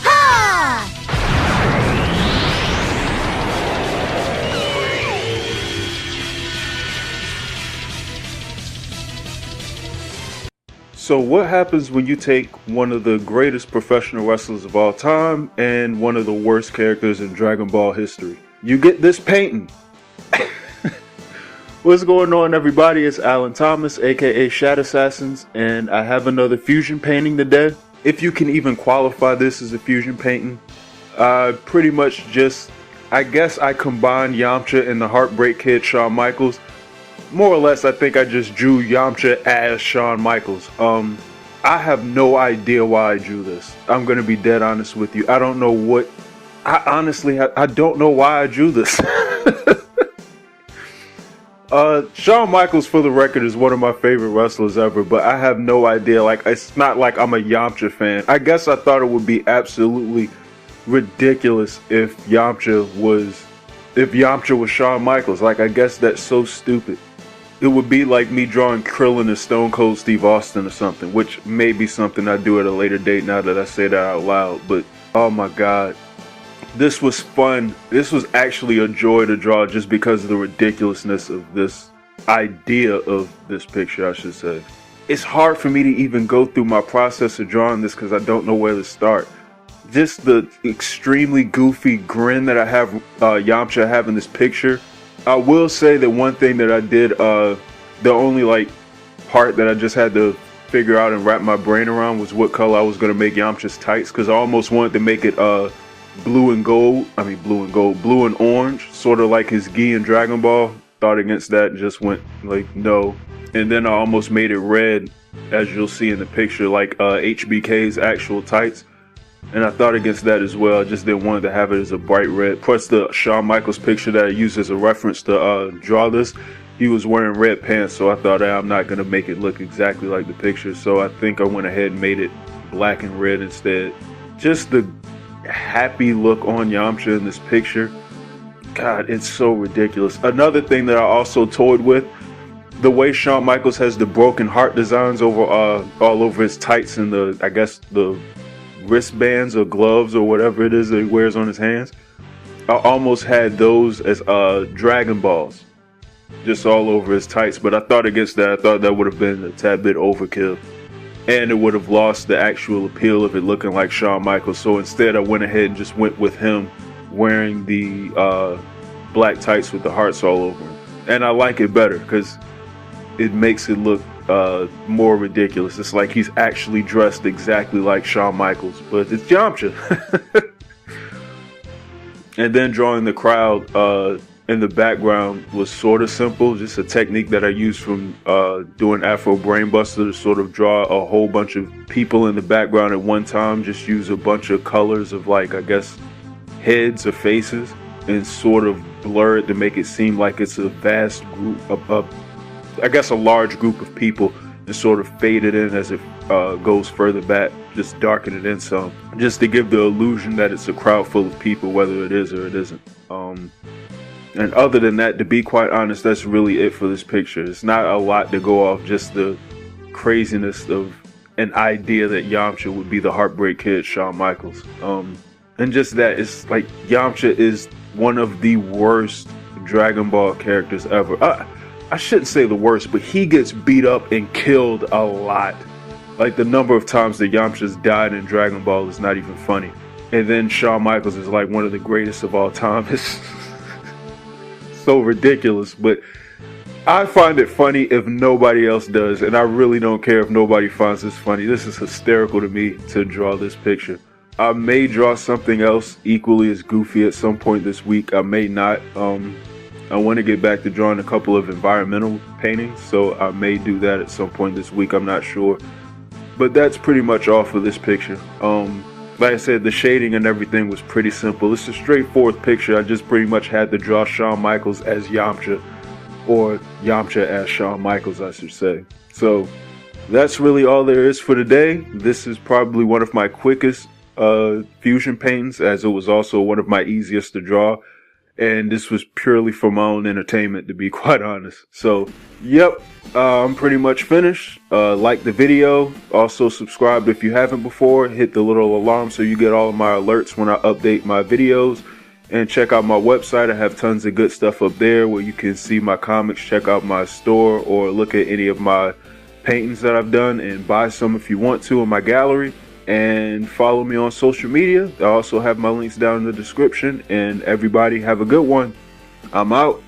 Ha! So what happens when you take one of the greatest professional wrestlers of all time and one of the worst characters in Dragon Ball history? You get this painting. What's going on, everybody? It's Alan Thomas, aka Shat Assassins, and I have another fusion painting today. If you can even qualify this as a fusion painting, pretty much just, I guess I combined Yamcha and the Heartbreak Kid Shawn Michaels. More or less, I think I just drew Yamcha as Shawn Michaels. I have no idea why I drew this. I'm gonna be dead honest with you. I don't know what. I don't know why I drew this. Shawn Michaels, for the record, is one of my favorite wrestlers ever, but I have no idea. Like, it's not like I'm a Yamcha fan. I guess I thought it would be absolutely ridiculous if Yamcha was Shawn Michaels. Like, I guess that's so stupid. It would be like me drawing Krillin as Stone Cold Steve Austin or something, which may be something I do at a later date now that I say that out loud. But, oh my god. This was fun. This was actually a joy to draw just because of the ridiculousness of this idea of this picture, I should say. It's hard for me to even go through my process of drawing this because I don't know where to start. Just the extremely goofy grin that I have Yamcha have in this picture. I will say that one thing that I did, the only part that I just had to figure out and wrap my brain around was what color I was going to make Yamcha's tights, because I almost wanted to make it blue and orange, sort of like his gi in Dragon Ball. Thought against that and just went like no. And then I almost made it red, as you'll see in the picture, like HBK's actual tights. And I thought against that as well. I just didn't want to have it as a bright red. Plus the Shawn Michaels picture that I used as a reference to draw this, he was wearing red pants, so I thought I'm not going to make it look exactly like the picture. So I think I went ahead and made it black and red instead. Just the happy look on Yamcha in this picture. God, it's so ridiculous. Another thing that I also toyed with, the way Shawn Michaels has the broken heart designs over all over his tights and the wristbands or gloves or whatever it is that he wears on his hands. I almost had those as Dragon Balls, just all over his tights, but I thought against that. I thought that would have been a tad bit overkill, and it would have lost the actual appeal of it looking like Shawn Michaels. So instead I went ahead and just went with him wearing the black tights with the hearts all over him, and I like it better because it makes it look more ridiculous. It's like he's actually dressed exactly like Shawn Michaels, but it's Yamcha. And then drawing the crowd in the background was sort of simple, just a technique that I used from doing Afro Brainbuster to sort of draw a whole bunch of people in the background at one time. Just use a bunch of colors of, like, I guess heads or faces, and sort of blur it to make it seem like it's a vast group of I guess a large group of people, and sort of fade it in as it goes further back, just darken it in some, just to give the illusion that it's a crowd full of people, whether it is or it isn't. And other than that, to be quite honest, that's really it for this picture. It's not a lot to go off, just the craziness of an idea that Yamcha would be the Heartbreak Kid Shawn Michaels. And just that, it's like Yamcha is one of the worst Dragon Ball characters ever. I shouldn't say the worst, but he gets beat up and killed a lot. Like, the number of times that Yamcha's died in Dragon Ball is not even funny. And then Shawn Michaels is like one of the greatest of all time. It's so ridiculous, but I find it funny if nobody else does, and I really don't care if nobody finds this funny. This is hysterical to me to draw this picture. I may draw something else equally as goofy at some point this week. I may not. I want to get back to drawing a couple of environmental paintings, so I may do that at some point this week. I'm not sure. But that's pretty much all for this picture. Like I said, the shading and everything was pretty simple. It's a straightforward picture. I just pretty much had to draw Shawn Michaels as Yamcha, or Yamcha as Shawn Michaels, I should say. So that's really all there is for today. This is probably one of my quickest fusion paintings, as it was also one of my easiest to draw. and this was purely for my own entertainment, to be quite honest. So, yep, I'm pretty much finished. Like the video, also subscribe if you haven't before, hit the little alarm so you get all of my alerts when I update my videos, and check out my website. I have tons of good stuff up there where you can see my comics, check out my store, or look at any of my paintings that I've done and buy some if you want to in my gallery. And follow me on social media. I also have my links down in the description. And everybody have a good one. I'm out.